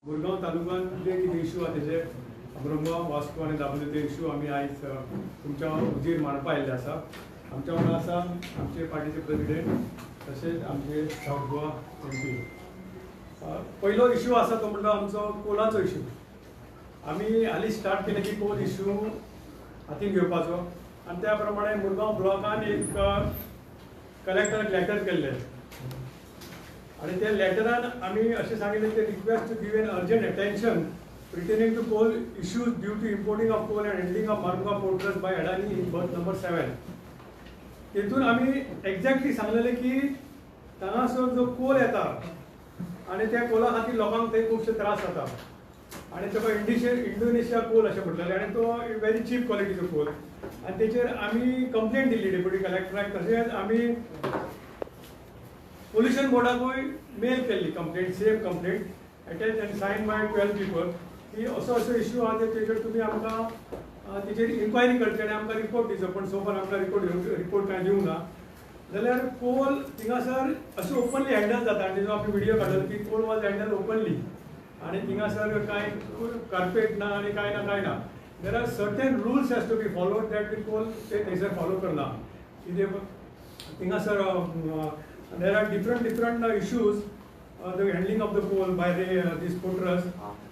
मुरगांव तालुक्यात जे कितें इश्यू आहा तेजे ब्रह्म वास्को आनी दाबोळे ते इश्यू आमी आयज तुमच्या हुजीर मांडपा आयिल्ले आसा. आमच्या वांगडा आसा आमचे पार्टीचे प्रेसिडेंट तशेंच आमचे सावथ गोवा MP. पयलो इश्यू आसा तो म्हणटा आमचो कोलाचो इश्यू. आमी हालीं स्टार्ट केले की कोल इश्यू हातीन घेवपाचो आनी त्या प्रमाणे मुरगांव ब्लॉकान एक कलेक्टराक लेटर केल्लें आणि त्या लेटरान आम्ही असे सांगितले की request to give an urgent attention pertaining to coal issues due to importing of coal and handling of Marunga port trust by Adani in berth number 7. तेतून आम्ही एक्झॅक्टली सांगलेले की हांगासर जो कोल येता आणि त्या कोला खातीर लोकांक थंय खुबशे त्रास जाता आणि ताका इंडोनेशिया कोल अशें म्हटलेलें आणि तो व्हेरी चीप क्वॉलिटीचो कोल आणि तेचेर आमी कंप्लेंट दिल्ली डेप्युटी कलेक्टराक. तशेंच आमी पोल्युशन बोर्डाकूय मेल केल्ली complaint, same complaint attach and sign by 12 people की असो इश्यू आहा तेचेर तुमी आमकां तेचेर इन्क्वायरी करची आनी आमकां रिपोर्ट दिवचो. पण सो फार आमकां रिपोर्ट कांय दिवंक ना. जाल्यार कोल थिंगासर अशें ओपनली हँडल जाता आनी जो आमी व्हिडियो काडलो की कोल वॉज हँडल ओपनली आनी थिंगासर कांय कार्पेट ना आनी कांय ना. There are certain rules has to be followed that the coal ते थंयसर फॉलो करना. कितें थिंगासर there are different issues the handling of the coal by these porters.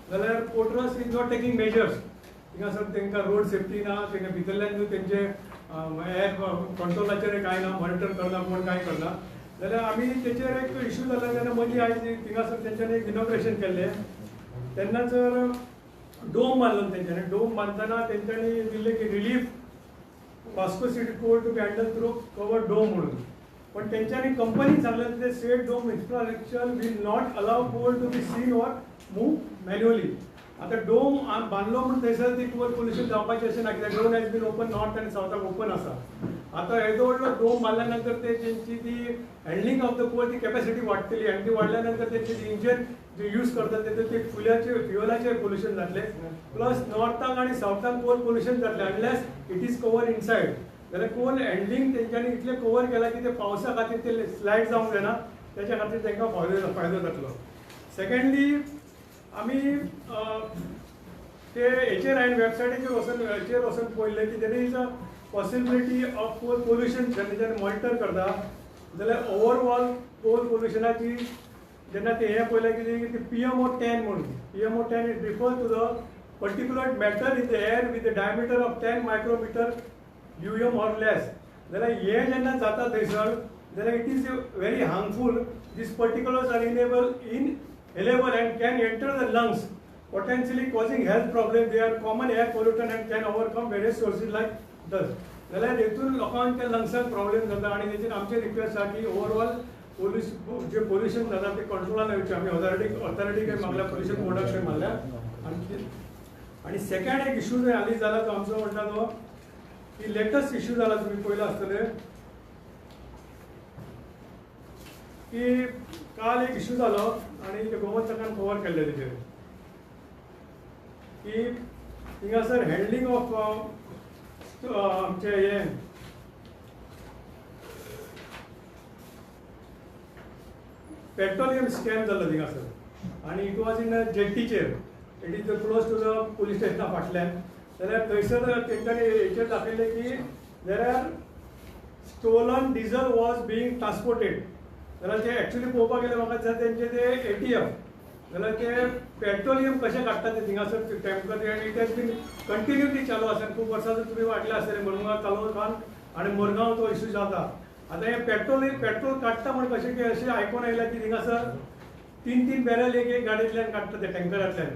जाल्यार porters is not taking measures. थिंगासर तांकां रोड सेफ्टी ना, तांकां भितरल्यान तेंचे एअर कंट्रोलाचेर कांय ना, मॉनिटर करना कोण कांय करना. जाल्यार आमी तेचेर एक इश्यू जालो तेन्ना मदीं आयज थिंगासर तेंच्यांनी एक इनॉग्रेशन केल्लें तेन्ना जर डोम बांदलो तेंच्यांनी. डोम बांदतना तेंच्यांनी दिल्लें की relief Vasco city coal to be handle through cover dome म्हणून. पण त्यांच्यानी कंपनी सांगलें ते set dome infrastructure will not allow coal to be seen or move manually. आता डोम बांदलो म्हणून थंयसर ती कोल पोल्युशन जावपाचें अशें ना, कित्याक dome has been open north आनी सावथाक ओपन आसा. आता येदो व्हडलो डोम बांदल्या नंतर तेंची ती हँडलिंग ऑफ द कोल ती कॅपॅसिटी वाडटली आनी ती वाडल्या नंतर तेंचे इंजन जे यूज करतात तेतून ते फ्युअलाचें पोल्युशन जातलें. प्लस नॉर्थाक आनी सावथाक कोल पोल्युशन जातलें unless it is cover inside. जाल्यार कोल हँडलिंग तेंच्यांनी इतलें कवर केलां की ते पावसा खातीर ते स्लायड जावंक जायना, त्याच्या खातीर तांकां फायदो जातलो. सेकंडली आमी ते हेचेर हांवें वेबसायटीचेर वचून पळयलें की there is a possibility of coal pollution जेन्ना मॉनिटर करता जाल्यार ओवरऑल कोल पोल्युशनाची जेन्ना ते हें पळयलें की PMO 10 म्हणून. PMO 10 it refers to the particular matter in the air with the diameter of 10 micrometer UM or less. जाल्यार हे जेन्ना जाता थंयसर जाल्यार it is very harmful. These particulars are inhalable and can enter the lungs, potentially causing health problems. They are common air pollutant and can overcome various sources like dust. जाल्यार हेतून लोकांच्या लंग्साक problem जाता आनी तेचेर आमची रिक्वेस्ट आहा की overall जे पोल्युशन जाता ते कंट्रोलान येवचें. आमी ऑथॉरिटीक मागल्या, पोल्युशन बोर्डाक मारल्या. आनी सेकंड एक इश्यू जो हालीं जाला तो आमचो म्हणटा तो की लेटस्ट इश्यू जाला, तुम्ही पळयलो आसतलें की काल एक इश्यू जालो आनी ते गोमंतकान कवर केल्ले तेचेर की थिंगासर हँडलिंग ऑफ आमचे हे पेट्रोलियम स्कॅम जालो थिंगासर आनी इट वॉज इन जेट्टीचेर. It is close to the police स्टेशना फाटल्यान. जाल्यार थंयसर तेंच्यांनी हेचेर दाखयलें की there are stolen diesel was being transported. जाल्यार ते एक्चुली पळोवपाक गेले म्हाका दिसता तेंचे ते ATM जाल्यार ते पेट्रोलियम कशें काडटा ते थिंगासर टँकर आनी इट हॅज बीन कंटिन्युअसली चालू आसा. खूब वर्सां तुमी वाटले आसतले मुरगांव तालुकान आनी मुरगांव तो इश्यू जाता. आतां हे पेट्रोल काडटा म्हण कशें की अशें आयकून आयलां की थिंगासर 3 बॅरल एक गाडयेंतल्यान काडटा ते टँकरांतल्यान.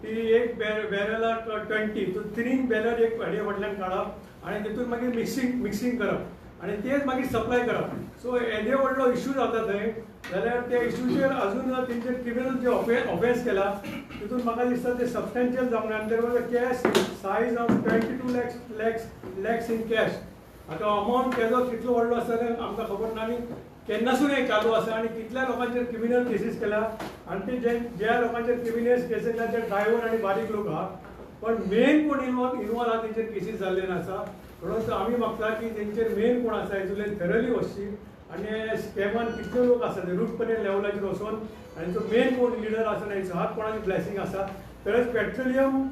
ती एक बॅरलाक 20 तो 3 बॅरल एक गाडये फाटल्यान काडप आनी तितून मागीर मिक्सिंग करप आनी तेच मागीर सप्लाय करप. सो येदे व्हडलो इश्यू जाता थंय. जाल्यार त्या इश्यूचेर अजून तेंचेर क्रिमिनल जे ऑफेन्स केला तितून म्हाका दिसता ते सबस्टॅन्शियल जावंक ना. आनी there was a cash size of 22 lakhs in cash. आतां अमावंट तेजो कितलो व्हडलो आसा तें आमकां खबर ना आनी केन्नासून हे चालू आसा आनी कितल्या लोकांचेर क्रिमिनल केसीस केल्या आनी ते ज्या लोकांचेर क्रिमिनल केसीस केल्या ते ड्रायव्हर आनी बारीक लोक आहा. पण मेन कोण इन्वॉल्व आहा तेंचेर केसीस जाल्ले आसा. म्हणून आमी मागता की तेंचेर मेन कोण आसा हेतूंतल्यान थरली वचची आणि स्कॅमान कितले लोक आसा ते रूटपणे लेवलाचेर वचून आनी जो मेन कोण लिडर आसा ना हेचो हात कोणाची ब्लेसिंग आसा प्लस पेट्रोलियम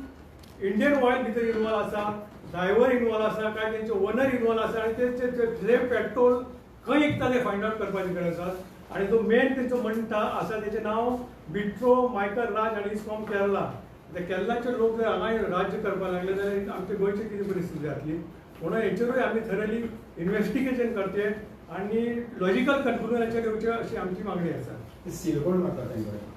इंडियन ऑयल भितर इनवॉल्व आसा, ड्रायव्हर इनवॉल्व आसा, काय तेंचे ओनर इनवॉल्व आसा आनी ते पेट्रोल खंय विकता ते फायंड आउट करपाची गरज आसा. आणि जो मेन तेंचो म्हणटा आसा तेचें नांव बिट्रो मायकल राज आनी इज फ्रॉम केरला. ते केरलाचे लोक जर हांगा राज्य करपाक लागले जाल्यार आमच्या गोंयची कितें परिस्थिती जातली. म्हणून हेचेरूय आमी थरली इन्व्हेस्टिगेशन करचे आणि लॉजिकल कन्क्लुजनाचेर येवचे अशी आमची मागणी आसा. सिलिकॉन मारता तेंकडे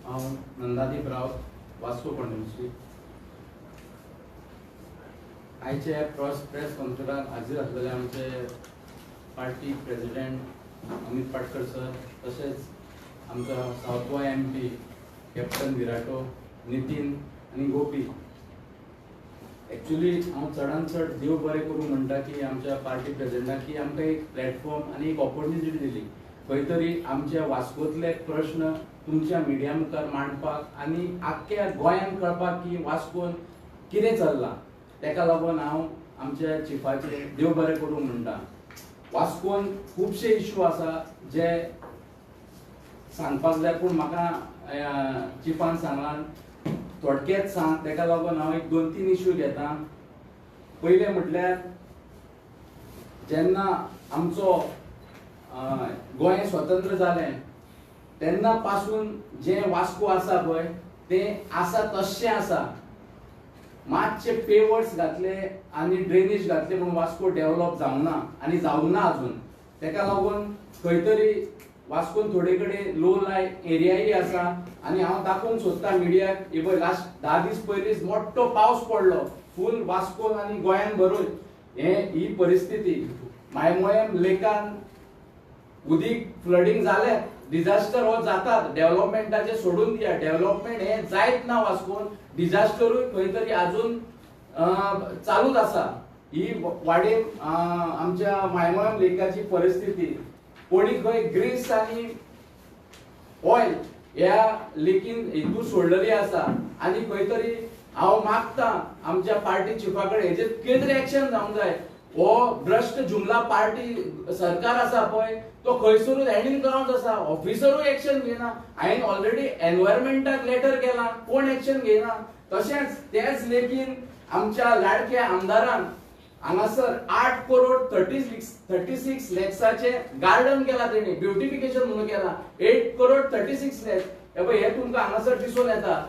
हांव नंदादीप रावत वास्को पणजी आयचे प्रेस कॉन्फरन्साक हाजीर आसलेले आमचे party president Amit Patkar sir, तशेंच आमचो south Goa MP captain Viriato, Nitin आनी गोपी. एक्चुअली हांव चडांत चड देव बरें करूं म्हणटा की आमच्या पार्टी प्रेसिडेंटाक की आमकां एक प्लॅटफॉर्म आनी एक ऑपॉर्च्युनिटी दिली. खंय तरी आमच्या वास्कोतले प्रश्न तुमच्या मिडिया मुखार मांडपाक आनी आख्ख्या गोंयान कळपाक की वास्कोन कितें चल्लां. तेका लागून हांव आमच्या चिफाचे देव बरें करूं म्हणटा. वास्कोन खुबशे इश्यू आसा जे सांगपाक जाय पूण म्हाका चिफान सांगलां थोडक्यात सांग. तेका लागून हांव एक 2-3 इश्यू घेता. पयले म्हटल्यार जेन्ना आमचो गोंय स्वतंत्र जालें तेन्ना पासून जे वास्को आसा पळय तें आसा तशें आसा. मातशे पेवर्ड्स घातले आनी ड्रेनेज घातले पूण वास्को डेव्हलप जावना आनी जावंक ना अजून. तेका लागून खंय तरी वास्कोन थोडे कडेन लो लाय एरियाय आसा आनी हांव दाखोवंक सोदता मिडियाक हे पळय लास्ट 10 दीस पयलींच मोठो पावस पडलो फूल वास्कोन आनी गोंयान भरून. ही परिस्थिती मायमोयम लेकान उदीक फ्लडिंग जालें, डिझास्टर हो जातात. डेव्हलपमेंटाचे सोडून दिया, डेव्हलपमेंट हे जायत ना वास्कोन. डिझास्टरूय खंय तरी अजून चालूच आसा. ही वाडे आमच्या मायमोयम लेकाची परिस्थिती. कोणी खंय ग्रीस आनी ऑयल ह्या लेकीन हेतू सोडलेली आसा आनी खंय तरी हांव मागता आमच्या पार्टी चिफा कडेन हेजेर कितें तरी एक्शन जावंक जाय. हो भ्रष्ट जुमला पार्टी सरकार आसा पळय तो खंयसरूच हँडल करत आसा. ऑफिसरूय एक्शन घेना. हांवें ऑलरेडी एनवायरमेंटाक लेटर केला, कोण एक्शन घेना. तशेंच तेच लेकीन आमच्या लाडक्या आमदारान हांगासर 8 करोड 36 लॅक्साचे गार्डन केला. तेणी ब्युटिफिकेशन म्हणून केला. 8 करोड 36 लॅक्स हे तुमकां हांगासर दिसून येता.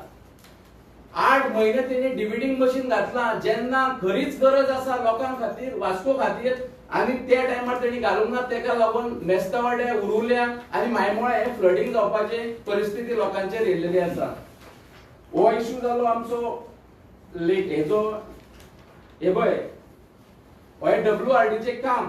8 म्हयने तेणी डिविडिंग मशीन घातला जेन्ना खरीच गरज आसा लोकां खातीर वास्को खातीर आनी त्या टायमार तेणी घालूंक ना. तेका लागून मेस्तावाड्या उरुल्या आनी मायमोळ्या हे फ्लडिंग जावपाची परिस्थिती लोकांचेर येयलेली आसा. हो इश्यू जालो आमचो लेक हेजो. हे पळय हो WRDचे काम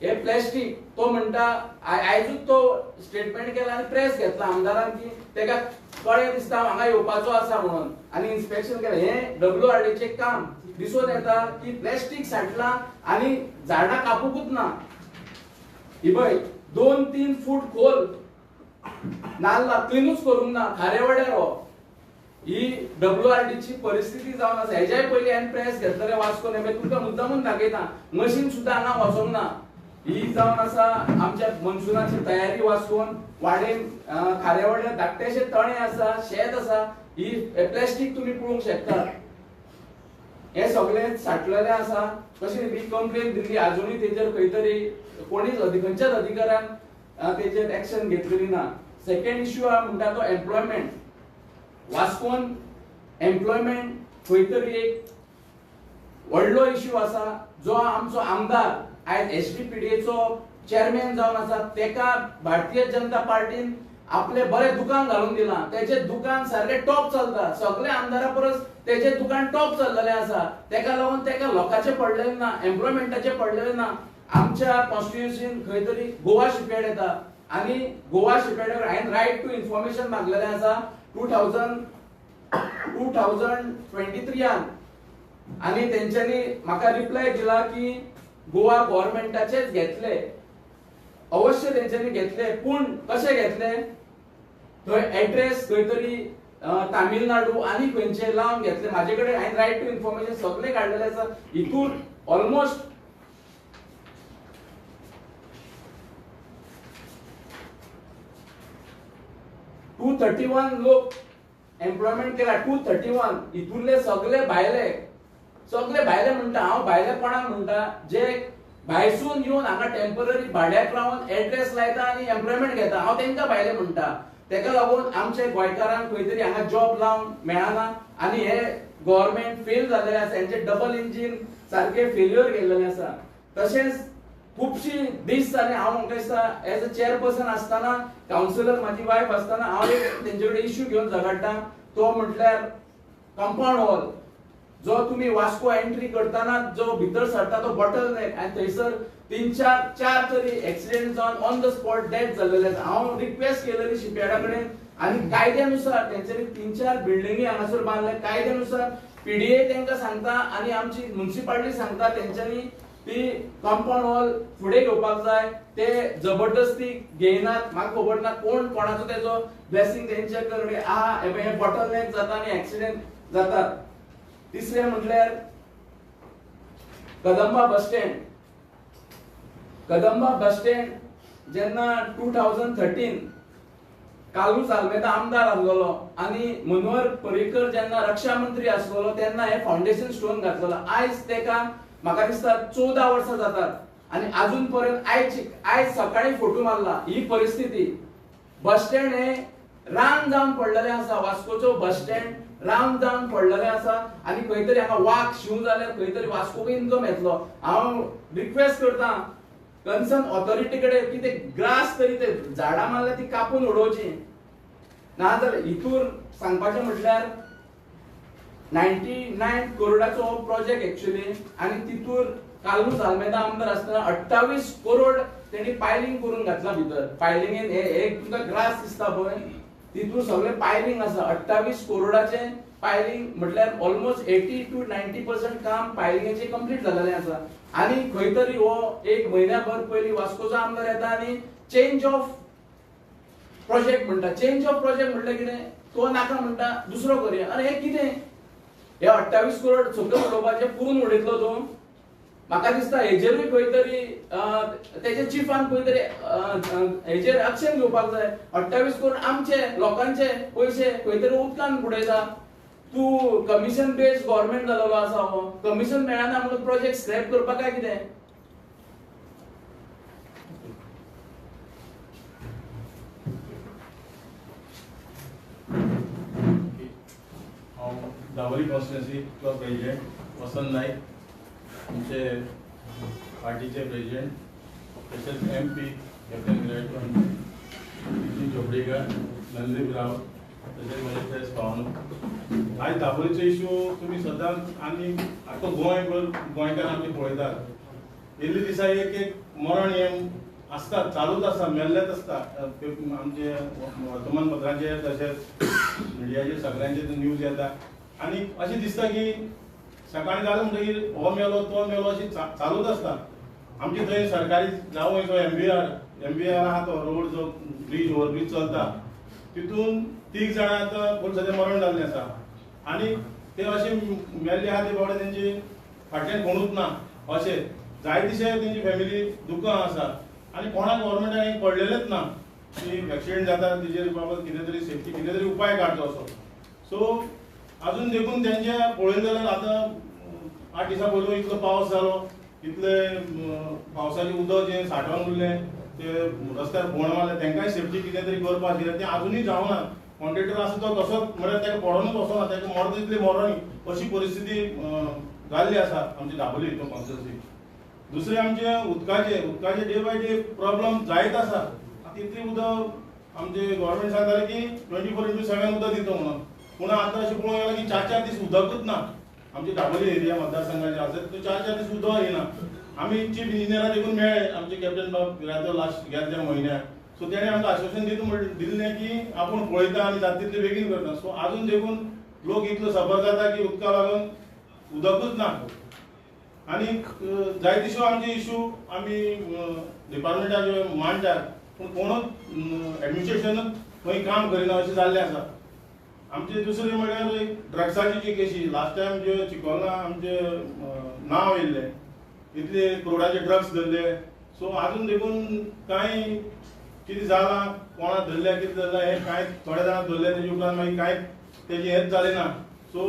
हे प्लॅस्टीक तो म्हणटा आयजूच तो स्टेटमेंट केला आनी प्रेस घेतला आमदारान की तेका कळ्ळें दिसता हांगा येवपाचो आसा म्हणून आनी इन्स्पेक्शन केलें. हे WRDचे काम दिसून येता की प्लॅस्टीक साठला आनी झाडां कापूकूच ना. ही पळय 2-3 फूट खोल नाल्ला क्लिनूच करूंक ना खारेवाड्यार. हो ही WRDची परिस्थिती जावन आसा. हेज्याय पयलीं हांवें प्रेस घेतलेले वास्को नेमे तुमकां मुद्दामून दाखयता. मशीन सुद्दां हांगा वचोंक ना. ही जावन आसा आमच्या मनसुनाची तयारी वास्कोन. वाडेन खारेवाड्यार धाकटेशे तळे आसा, शेत आसा. ही प्लॅस्टीक तुमी पळोवंक शकतात. हे सगळे साठलेले आसा. कशी बी कंप्लेन दिल्ली अजूनय तेजेर खंय तरी कोणीच खंयच्याच अधिकाऱ्यान तेजेर एक्शन घेतलेली ना. सेकंड इश्यू म्हणटा तो एम्प्लॉयमेंट. वास्कोन एम्प्लॉयमेंट खंय तरी एक व्हडलो इश्यू आसा जो आमचो आमदार आयज SDPDAचो चेअरमॅन जावन आसा. तेका भारतीय जनता पार्टीन आपले बरे दुकान घालून दिला. तेचे दुकान सारखे टॉप चलता. सगळे आमदारा परस तेचे दुकान टॉप चललेले आसा. तेका लागून तेका लोकांचे पडलेले ना, एम्प्लॉयमेंटाचे पडलेले ना. आमच्या कॉन्स्टिट्युएन्सीन खंय तरी गोवा शिपयार्ड येता आनी गोवा शिपयार्डार हांवें रायट टू इन्फॉर्मेशन मागलेलें आसा 2023 आनी तेंच्यांनी म्हाका रिप्लाय दिला की गोवा गव्हर्नमेंटाचेच घेतले, अवश्य तेंच्यांनी घेतले, पण कशे घेतले, थंय एड्रेस खंय तरी तामिळनाडू आनी खंयचे लावन घेतले. म्हाजे कडेन हांवें रायट टू इन्फॉर्मेशन सगळे काडलेले आसा. हितून ऑलमोस्ट 231 लोक एम्प्लॉयमेंट केला. 231 हितूनले सगळे भायले म्हणटा. हांव भायले कोणाक म्हणटा, जे भायसून येवन हांगा टेम्पररी भाड्याक रावन एड्रेस लायता आनी एम्प्लॉयमेंट घेता, हांव तेंका भायले म्हणटा. तेका लागून आमचे गोंयकारांक खंय तरी हांगा जॉब लावन मेळना आनी हे गव्हर्नमेंट फेल जाल्लेले आसा. हेंचे डबल इंजिन सारखे फेल्युअर गेल्लेले आसा. तशेंच खूबशी दीस जाले हांव म्हाका दिसता एज अ चेअरपर्सन आसतना, कावन्सिलर म्हाजी वायफ आसतना हांव एक तेंचे कडेन इश्यू घेवन झगडटा. तो म्हटल्यार कंपाऊंड वॉल, जो तुम्ही वास्को एंट्री करताना जो भितर सरता तो बॉटल नेक, आनी थंयसर 3-4 तरी एक्सिडेंट जावन ऑन द स्पॉट डेथ जाल्लेले आसा. हांव रिक्वेस्ट केलेली शिपयार्डा कडेन आनी कायद्यानुसार तेंच्यांनी 3-4 बिल्डिंगी हांगासर बांदले. कायद्यानुसार पीडीए तेंका सांगता आनी आमची म्युनिसिपालिटी सांगता तेंच्यांनी ती कंपाऊंड वॉल फुडें घेवपाक जाय. ते जबरदस्ती घेयनात. म्हाका खबर ना कोण कोणाचो तेजो ब्लेसिंग तेंचे कडेन आहा. हे बॉटल नेक जाता आनी एक्सिडेंट जातात. तिसरे म्हटल्यार कदंबा बस स्टँड जेन्ना 2013 कालूस आल्मेदा आमदार आसलोलो आनी मनोहर पर्रीकर जेन्ना रक्षा मंत्री आसलोलो तेन्ना हे फाउंडेशन स्टोन घातलेलो. आयज तेका म्हाका दिसता 14 वर्सां जातात आनी अजून पर्यंत आयज सकाळी फोटो मारला. ही परिस्थिती. बस स्टँड हे रान जावन पडलेले आसा. वास्कोचो बस स्टँड रान जावन पडलेले आसा आनी खंय तरी हांगा वाघ शिव जाल्यार खंय तरी वास्कोक इन्कम येतलो. हांव रिक्वेस्ट करता कन्सर्न ऑथॉरिटी कडेन की ते ग्रास तरी ते झाडां मारल्या ती कापून उडोवची. नाजाल्यार हितूर सांगपाचें म्हटल्यार 99 करोडाचो हो प्रोजेक्ट एक्चुअली आनी तितूर कालूस आल्मेदा आमदार आसतना 28 करोड तेणी पायलिंग करून घातला भितर. पायलिंगेन हे तुमकां ग्रास दिसता पळय तितूर सगळे पायलिंग आसा. 28 करोडाचे पायलिंग म्हटल्यार ऑलमोस्ट 80 to 90% काम पायलिंगेचे कंप्लीट जाल्लेले आसा. आनी खंय तरी हो एक म्हयन्याभर पयलीं वास्कोचो आमदार येता आनी चेंज ऑफ प्रोजेक्ट म्हणटा. चेंज ऑफ प्रोजेक्ट म्हटल्यार कितें, तो नाका म्हणटा दुसरो करूया. अरे हे कितें, हे 28 करोड सकयल उडोवपाचे पुरून उडयतलो तूं. म्हाका दिसता हेजेरूय खंय तरी तेजे चिफान खंय तरी हेजेर एक्शन घेवपाक जाय. 28 करोड आमचे लोकांचे पयशे खंय तरी उदकान बुडयता. तूं कमिशन बेस्ड गव्हर्नमेंट जालोलो आसा. हो कमिशन मेळना म्हणून प्रोजेक्ट स्क्रॅप करपाक काय कितें. दाबोली कॉन्स्टिट्युएन्सी प्रेसिडेंट वसंत नाईक, आमचे पार्टीचे प्रेसिडेंट तसेच MP कॅप्टन गिरायकर, नितीन चोपडेकर, नंदीप राव तसेच माझे प्रेस पावन. आज दाबोलीचो इश्यू तुमी सदांच आनी आख्खो गोंयकार आमी पळयतात. येल्ले दिसा एक मरण हे आसतात, चालूच आसा, मेल्लेच आसता. आमचे वर्तमानपत्रांचेर तशेंच मिडियाचेर सगळ्यांचेर न्यूज येता आनी अशें दिसता की सकाळी जालें म्हणटकीर हो मेलो तो मेलो अशी चालूच आसता. आमचे थंय सरकारी जावं जो MBR आहा तो रोड जो ओव्हरब्रीज चलता तितून 3 जाणां आतां कोण सद्या मरण जाल्लें आसा आनी ते अशे मेल्ले आहा ते बाबडे तेंचे फाटल्यान कोणूच ना. अशें जायतीशे तेंची फॅमिली दुकां आसा आनी कोणाक गव्हर्नमेंटान पडलेलेच ना की एक्सिडेंट जाता तेजेर बाबत कितें तरी सेफ्टी कितें तरी उपाय काडचो असो. सो अजून देखून तेंचे पळयलें जाल्यार आतां 8 दिसां पयलीं इतलो पावस जालो, इतले पावसाचें उदक जें सांठोवन उरलें ते रस्त्यार फोंड मारले, तेंकाय सेफ्टी कितें तरी करपाक दिलें तें अजुनूय जावना. कॉन्ट्रेक्टर आसा तो तसोच म्हळ्यार तेका पडोनूच वचना, तेका मरता तितले मरोनी अशी परिस्थिती जाल्ली आसा आमची दाबोली हितून कॉन्स्टिट्युएन्सी. दुसरे आमचे उदकाचे डे बाय डे प्रॉब्लेम जायत आसा. तितली उदक आमचे गव्हर्नमेंट सांगताले की 24/7 उदक दिता म्हणून, पूण आतां अशें पळोवंक गेल्यार की 4-4 दीस उदकूच ना. आमचे दाबोली एरिया मतदारसंघाचे आसा तो 4-4 दीस उदक येना. आमी चीफ इंजिनियराक देखून मेळ्ळे आमचे कॅप्टन बाब गिरायकर लास्ट गेल्या म्हयन्याक. सो तेणें आमकां आश्वासन दिल्लें की आपूण पळयता आनी जाता तितलें बेगीन करता. सो आजून देखून लोक इतलो सफर जाता की उदका लागून उदकूच ना. आणि जायतीश्यो आमचे इश्यू आमी डिपार्टमेंटाचे मांडटात पूण कोणूच ऍडमिनिस्ट्रेशनच खंय काम करिना अशें जाल्लें आसा. आमचे दुसरे म्हळ्यार एक ड्रग्साची जी केसी लास्ट टायम जे चिकोलना आमचे नांव येयल्लें इतले करोडाचे ड्रग्स धरले. सो आजून देखून कांय कितें जालां कोणा धरल्या कितें जालां हें कांय थोड्या जाणांक धरले तेजे उपरांत मागीर कांय तेजें हेंच जालें ना. सो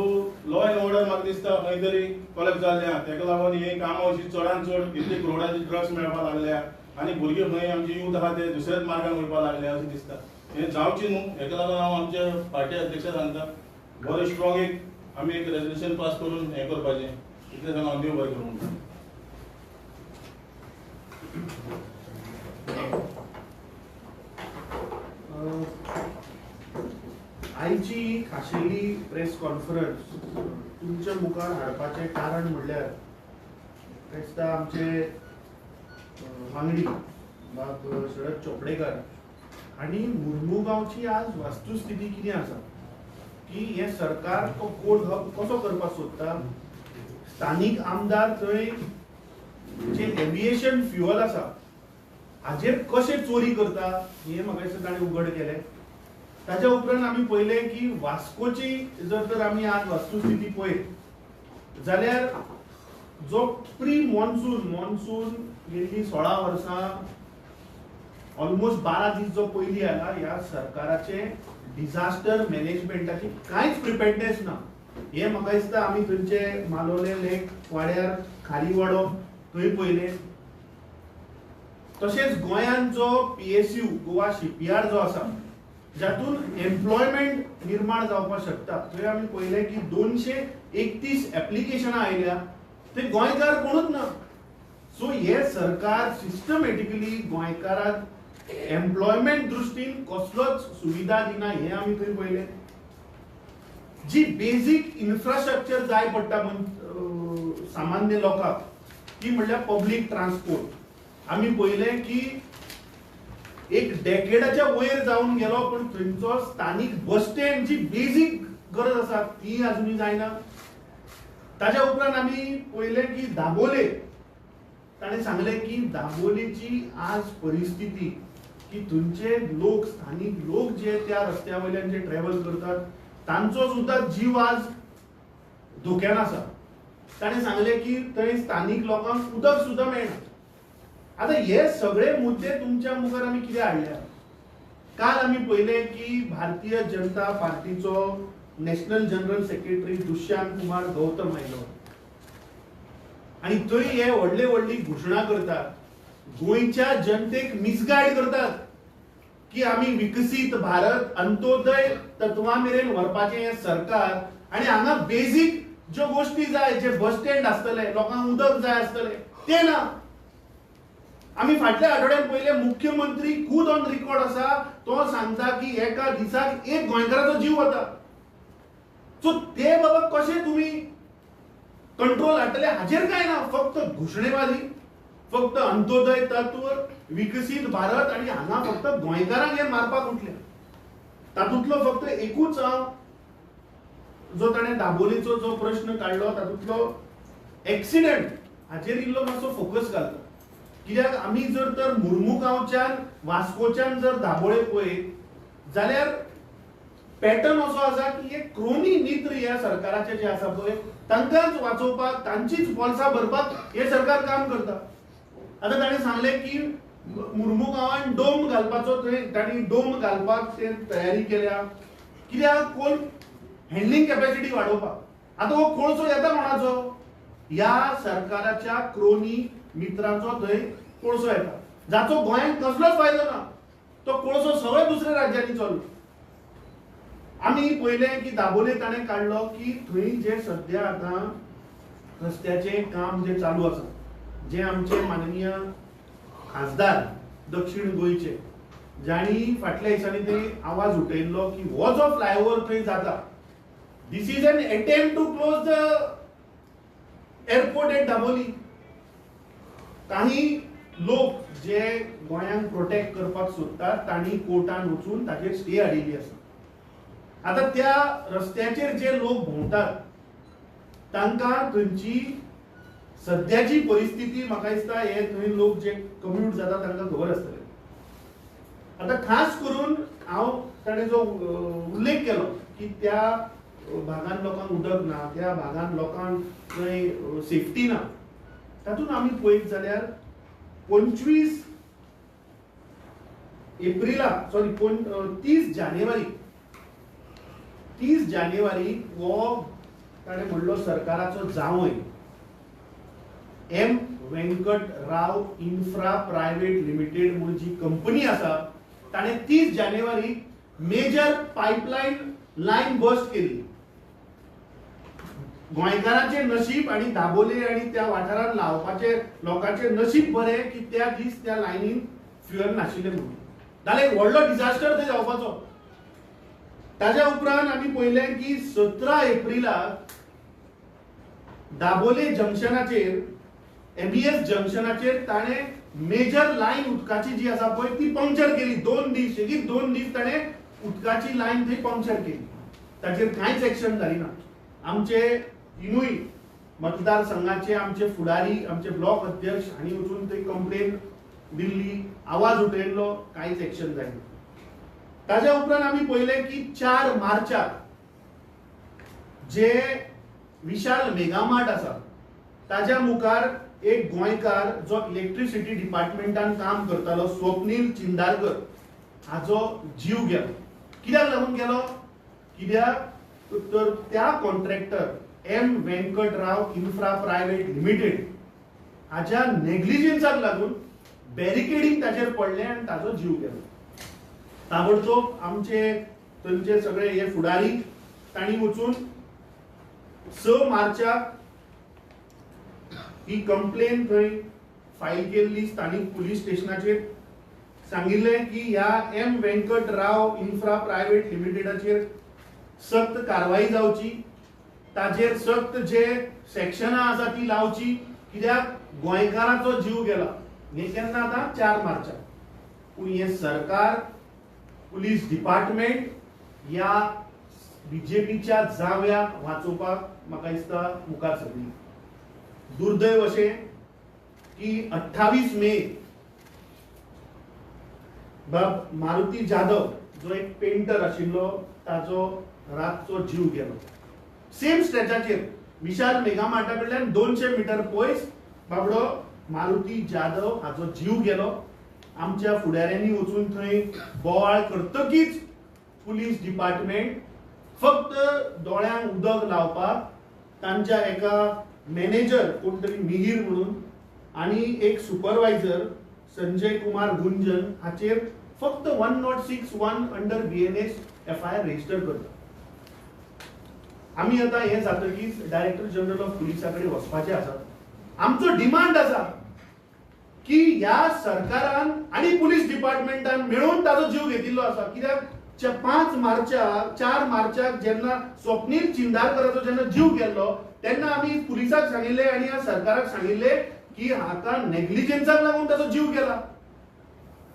लॉ एंड ऑर्डर म्हाका दिसता खंय तरी कॉलेक्ट जाल्लें आहा. तेका लागून ही कामां अशीं चडांत चड इतले करोडाचे ड्रग्स मेळपाक लागल्या आनी भुरगे खंय आमचे यूथ आहा ते दुसऱ्याच मार्गान वयपाक लागले अशें दिसता. हें जावचें न्हू. हेका लागून हांव आमच्या पार्टी अध्यक्षा सांगता बरो स्ट्रॉंग एक आमी एक रेजोल्युशन पास करून हें करपाचें. इतलें सांगून हांव देव बरें करूं म्हणटा. आयची खाशेली प्रेस कॉन्फरन्स तुमच्या मुखार हाडपाचें कारण म्हणल्यार दिसता आमचे वांगडी बाब शरद चोपडेकर आनी मुर्मुगांवची आज वस्तुस्थिती कितें आसा की हे सरकार तो कोड कसो करपाक सोदता. स्थानीक आमदार थंय जे एव्हिएशन फ्युअल आसा हाजेर कशें चोरी करता हें म्हाका दिसता ताणें उघड केलें. ताच्या उपरांत आमी पळयलें की वास्कोची जर तर आमी आज वस्तुस्थिती पळयत जाल्यार जो प्री मॉन्सून गेल्ली 16 वर्सां ऑलमोस्ट 12 दीस जो पयलीं आयला ह्या सरकाराचे डिझास्टर मॅनेजमेंटाची कांयच प्रिपेर्डनेस ना. हे म्हाका दिसता आमी थंयचे मालोले लेक वाड्यार खाली वाडो थंय पळयलें. तशेंच गोंयांत जो PSU गोवा शिपयार्ड जो आसा जातून एम्प्लॉयमेंट निर्माण जावपाक शकता थंय आमी पळयलें की 231 एप्लिकेशनां आयल्या ते गोंयकार कोणूच ना. सो हे सरकार सिस्टमॅटिकली गोंयकाराक एम्प्लॉयमेंट दृश्टीन कसलोच सुविधा दिना हे आमी थंय पळयलें. जी बेसिक इन्फ्रास्ट्रक्चर जाय पडटा सामान्य लोकांक ती म्हणल्यार पब्लीक ट्रान्सपोर्ट. आमी पळयलें की एक डेकेडाच्या वयर जावन गेलो पण थंयचो स्थानीक बस स्टँड जी बेसिक गरज आसा ती अजुनूय जायना. ताच्या उपरांत आमी पळयलें की दाबोले ताणें सांगलें की दाबोलेची आज परिस्थिती की थंयचे लोक स्थानीक लोक जे त्या रस्त्या वयल्यान जे ट्रॅव्हल करतात तांचो सुद्धा जीव आज धोक्यान आसा. ताणें सांगलें की थंय स्थानीक लोकांक उदक सुद्धा मेळना. आता हे सगळे मुद्दे तुमच्या मुखार आमी कितें हाडल्या. काल आमी पळयलें की भारतीय जनता पार्टीचो national general secretary Dushyant Kumar Gautam आयलो आनी थंय हे व्हडली घोशणा करतात. गोंयच्या जनतेक मिसगायड करतात की आमी विकसीत भारत अंत्योदय तत्वा मेरेन व्हरपाचें हें सरकार आनी हांगा बेसिक ज्यो गोश्टी जाय जे बस स्टँड आसतले लोकांक उदक जाय आसतले ते ना. आमी फाटल्या आठवड्यात पहिले मुख्यमंत्री खुद ऑन रिकॉर्ड आसा तो सांगता की एका दिसाक एक गोंयकाराचो जीव वता. सो ते बाबा कशें तुमी कंट्रोल हाडटले हाजेर काय ना. फक्त घोशणेबाजी फक्त अंत्योदय तत्व विकसीत भारत आनी हांगा फक्त गोंयकारांक हे मारपाक उठले. तातूंतलो फक्त एकूच हांव जो ताणें दाबोलेचो जो प्रश्न काडलो तातूंतलो एक्सिडेंट हाजेर इल्लो मातसो फोकस घालता. कित्याक आमी जर तर मुर्मुगांवच्यान वास्कोच्यान जर दाबोळे पळयत जाल्यार पॅटर्न असो आसा की एक क्रोनी मित्र ह्या सरकाराचे जे आसा पळय तांकांच वाचोवपाक तांचीच पॉल्सां भरपाक हे सरकार काम करता. आतां ताणें सांगलें की मुर्मुगांवान डोम घालपाचो थंय तांणी डोम घालपाक ते तयारी केल्या. कित्याक कोण हँडलिंग कॅपॅसिटी वाडोवपाक. आतां हो कोळसो येता कोणाचो ह्या सरकाराच्या क्रोनी मित्रांचो थंय कोळसो येता जाचो गोंयांत कसलोच फायदो ना. तो कोळसो सगळ्या दुसऱ्या राज्यांनी चल्लो. आमी पळयलें की दाबोले ताणें काडलो की थंय जे सध्या आतां रस्त्याचें काम जे चालू आसा जे आमचे माननीय खासदार दक्षिण गोंयचे जाणी फाटल्या दिसांनी थंय आवाज उठयल्लो की हो जो फ्लायओव्हर थंय जाता this is an attempt to close the airport at Dabolim. काही लोक जे गोंयांक प्रोटेक्ट करपाक सोदतात तांणी कोर्टान वचून ताचेर स्टे हाडिल्ली आसा. आता त्या रस्त्याचेर जे लोक भोंवतात तांकां थंयची सध्याची परिस्थिती म्हाका दिसता हे थंय लोक जे कम्यूट जाता तांकां खबर आसतलें. आता खास करून हांव ताणें जो उल्लेख केलो की त्या भागांत लोकांक उदक ना, त्या भागांत लोकांक थंय सेफ्टी ना, तातूंत आमी पळयत जाल्यार 25 एप्रिलाक 30 जानेवारी हो ताणें म्हणलो सरकाराचो जावंय एम वेंकट राव इन्फ्रा प्रायव्हेट लिमिटेड म्हणून जी कंपनी आसा ताणें 30 जानेवारी मेजर पायपलायन लायन बस्ट केली. गोंयकारांचे नशीब आणि दाबोले आणि त्या वाठारांत लावपाचे लोकांचे नशीब बरें की त्या दीस त्या लायनीन फ्युएल नाशिल्लें म्हणून. जाल्यार एक व्हडलो डिझास्टर थंय जावपाचो. ताज्या उपरांत आमी पळयलें की 17 एप्रिलाक दाबोले जंक्शनाचेर एमईएस जंक्शनाचेर ताणें मेजर लायन उदकाची जी आसा पळय ती पंक्चर केली. 2 दीस सेगीत 2 दीस ताणें उदकाची लायन थंय पंक्चर केली. ताचेर कांयच एक्शन जाली ना. आमचे तिनूय मतदारसंघाचे आमचे फुडारी आमचे ब्लॉक अध्यक्ष हांणी वचून थंय कंप्लेन दिल्ली, आवाज उठयल्लो, कांयच एक्शन जायना. ताज्या उपरांत आमी पळयलें की 4 मार्चाक जे विशाल मेगामार्ट आसा ताज्या मुखार एक गोंयकार जो इलेक्ट्रिसिटी डिपार्टमेंटान काम करतालो स्वप्नील चिंदारकर हाचो जीव गेलो. कित्याक लागून गेलो? कित्याक तर त्या contractor M Venkatrao infra private limited हाच्या नेग्लिजन्साक लागून बॅरिकेडींग ताचेर पडलें आनी ताचो जीव गेलो. ताबडतोब आमचे थंयचे सगळे हे फुडारी तांणी वचून 6 मार्चाक ही कंप्लेन थंय फायल केल्ली स्थानीक पुलीस स्टेशनाचेर. सांगिल्लें की ह्या एम वेंकटराव इन्फ्रा प्रायव्हेट लिमिटेडाचेर सक्त कारवाई जावची, ताचेर सक्त जे सेक्शनां आसा ती लावची, कित्याक गोंयकाराचो जीव गेला. हे केन्ना आतां 4 मार्चाक. पूण हे सरकार पुलीस डिपार्टमेंट ह्या बीजेपीच्या जाव्याक वाचोवपाक म्हाका दिसता मुखार सरली. दुर्दैव अशें की 28 मे मारुती जाधव जो एक पेंटर आशिल्लो ताचो रातचो जीव गेलो. सेम स्ट्रेचाचेर विशाल मेगामार्टा कडल्यान 200 मिटर पयस बाबडो मारुती जाधव हाचो जीव गेलो. आमच्या फुडाऱ्यांनी वचून थंय बोवाळ करतकीच पुलीस डिपार्टमेंट फक्त दोळ्यांक उदक लावपाक तांच्या एका मॅनेजर कोण तरी मिहीर म्हणून आणि एक सुपरवायझर संजय कुमार गुंजन हाचेर फक्त 1061 अंडर बीएनएस एफआयआर रजिस्टर करता. आमी आतां हे जातकीच डायरेक्टर जनरल ऑफ पुलिसा कडेन वचपाचे आसा. आमचो डिमांड आसा की ह्या सरकारान आणि पुलीस डिपार्टमेंटान मेळून ताचो जीव घेतिल्लो आसा. कित्याक 4 मार्चाक जेन्ना स्वप्नील चिंदारकराचो जेन्ना जीव गेल्लो तेन्ना आमी पुलिसाक सांगिल्ले आनी ह्या सरकाराक सांगिल्ले की हाका नेग्लिजन्साक लागून ताचो जीव गेला.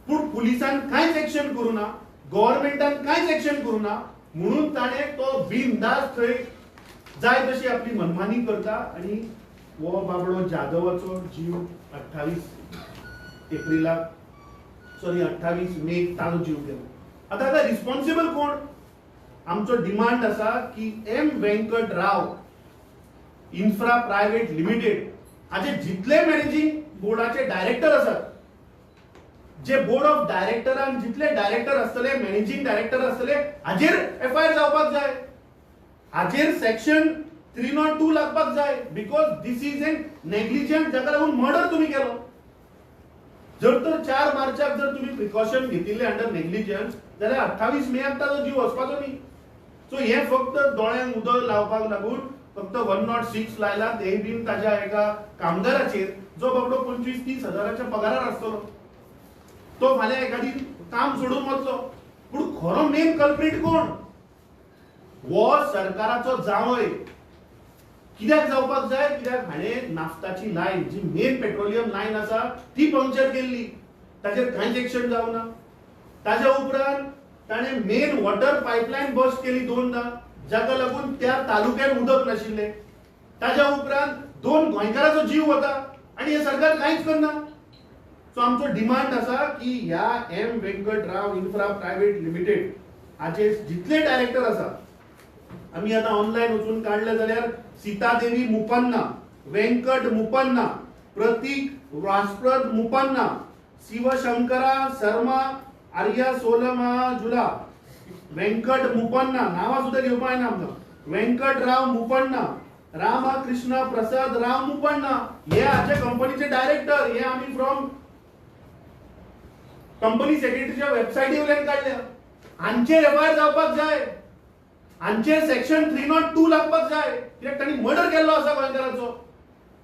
पूण पुलिसान कांयच एक्शन करूं ना, गव्हर्नमेंटान कांयच एक्शन करूं ना, म्हणून ताणें तो बिनधास्त थंय जाय तशी आपली मनमानी करता आनी हो बाबडो जाधवाचो जीव 28 मे ताचो जीव गेलो. आता हाका रिस्पॉन्सिबल कोण? आमचो डिमांड आसा की एम वेंकट राव इन्फ्रा प्रायव्हेट लिमिटेड हाचे जितले मॅनेजिंग बोर्डाचे डायरेक्टर आसात, जे बोर्ड ऑफ डायरेक्टरान जितले डायरेक्टर आसतले, मॅनेजिंग डायरेक्टर आसतले, हाजेर एफआयआर जावपाक जाय. हाजेर सेक्शन 302 लागपाक जाय. बिकॉज दिस इज एन नेग्लिजंट, जाका लागून मर्डर तुम्ही केलो. जर तर 4 मार्चाक जर तुम्ही प्रिकॉशन घेतिल्ले अंडर नेग्लिजन्स जाल्यार 28 मेक ताचो जीव वचपाचो न्ही. सो हे फक्त दोळ्यांक उदक लावपाक लागून फक्त 106 लायला, ते बीन ताच्या एका कामगाराचेर जो बाबडो 25-30 हजाराच्या पगारार आसतलो. तो फाल्यां एखादी काम सोडून वतलो. पूण खरो मेन कल्प्रीट कोण? हो सरकाराचो जावय. कित्याक जावपाक जाय? कित्याक हाणें नाफ्ताची लायन जी मेन पेट्रोलियम लायन आसा ती पंक्चर केल्ली. ताचेर कांयच एक्शन जावना. ताच्या उपरांत ताणें मेन वॉटर पायपलायन बस्ट केली 2दा, जाका लागून त्या तालुक्यात उदक नाशिल्लें. ताच्या उपरांत दोन गोंयकारांचो जीव वता आणि हे सरकार कांयच करना. सो आमचो डिमांड आसा की ह्या M Venkatrao infra private limited हाचे जितले डायरेक्टर आसा, आम्ही आता ऑनलाईन वचून काढले जाल्यार सीतादेवी मुपन्ना, वेंकट मुपन्ना, प्रतीक वासप्रद मुपन्ना, शिवशंकरा शर्मा, आर्या सोलमाजुला, वेंकट मुपन्ना, नावां सुद्धा घेवपा येना आमकां, वेंकटराव मुपन्ना, रामकृष्ण प्रसाद राव मुपन्ना, हे हाचे कंपनीचे डायरेक्टर. हे आम्ही फ्रॉम कंपनी सेक्रेटरीच्या वेबसायटी वयल्यान काढल्या. हांचेर एफआयआर जावपाक जाय, हांचेर सेक्शन 302 लागपाक जाय, कित्याक तांणी मर्डर केल्लो आसा गोंयकाराचो.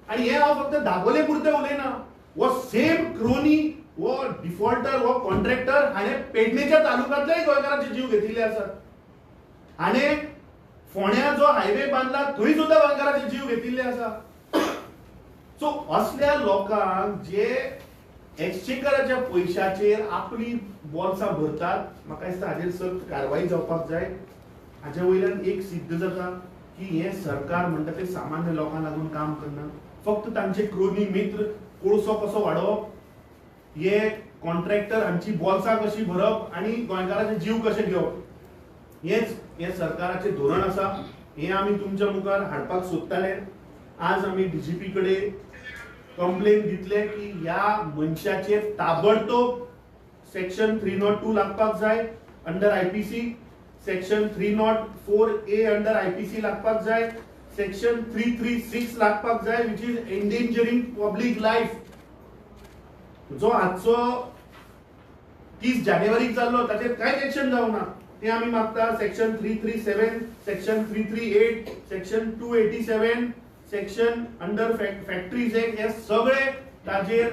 आणि हे हांव फक्त दाबोले पुरते उलयना, वो सेम क्रोनी, वो डिफॉल्टर, वो कॉन्ट्रॅक्टर हाणें पेडणेच्या तालुक्यांतल्याय गोंयकारांचे जीव घेतिल्ले आसात. हाणें फोंड्या जो हायवे बांदला थंय सुद्धा गोंयकारांचे जीव घेतिल्ले आसा. सो असल्या लोकांक जे एक्सचेकराच्या पयशाचेर आपली बॉल्सां भरतात, म्हाका दिसता हाजेर सक्त कारवाई जावपाक जाय. हाचे वयल्यान एक सिद्ध जाता की हे सरकार म्हणटा ते सामान्य लोकांक लागून काम करना, फक्त तांचे क्रोनी मित्र कोळसो कसो वाडोवप, हे कॉन्ट्रॅक्टर हांची बॉल्सां कशी भरप आणि गोंयकारांचे जीव कशे घेवप, हेच हे सरकाराचे धोरण आसा. हे आमी तुमच्या मुखार हाडपाक सोदताले. आज आमी डीजीपी कडेन कंप्लेन दितले की ह्या मनशाचेर ताबडतोब सेक्शन 302 लागपाक जाय under IPC, section 304A under IPC लागपाक जाय, सेक्शन 336 लागपाक जाय which is endangering public life. जो आजचो 30 जानेवारीक जाल्लो ताचेर कांयच एक्शन जावना, ते आमी मागता. Section 337, section 338, section 287, section under factories act, हे सगळे ताजेर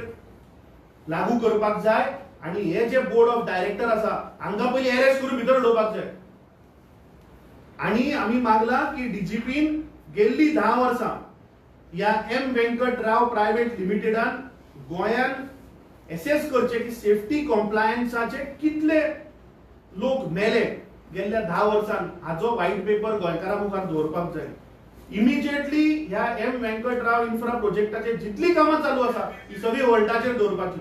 लागू करपाक जाय. आणि हे जे बोर्ड ऑफ डायरेक्टर आसा हांगा पयलीं अरेस्ट करून भितर उडोवपाक जाय. आणि आम्ही मागला की डीजीपीन गेल्ली 10 वर्सां या एम वेंकटराव प्रायव्हेट लिमिटेडान गोंयान एसेस करचे की सेफ्टी कॉम्प्लायन्साचे कितले लोक मेले गेल्ल्या 10 वर्सांन. हाजो व्हाईट पेपर गोंयकारां मुखार दवरपाक जाय. इमिजिएटली ह्या एम वेंकटराव इन्फ्रा प्रोजेक्टाचे जितली कामां चालू आसा ती सगळी वॉल्टाचेर दवरपाची.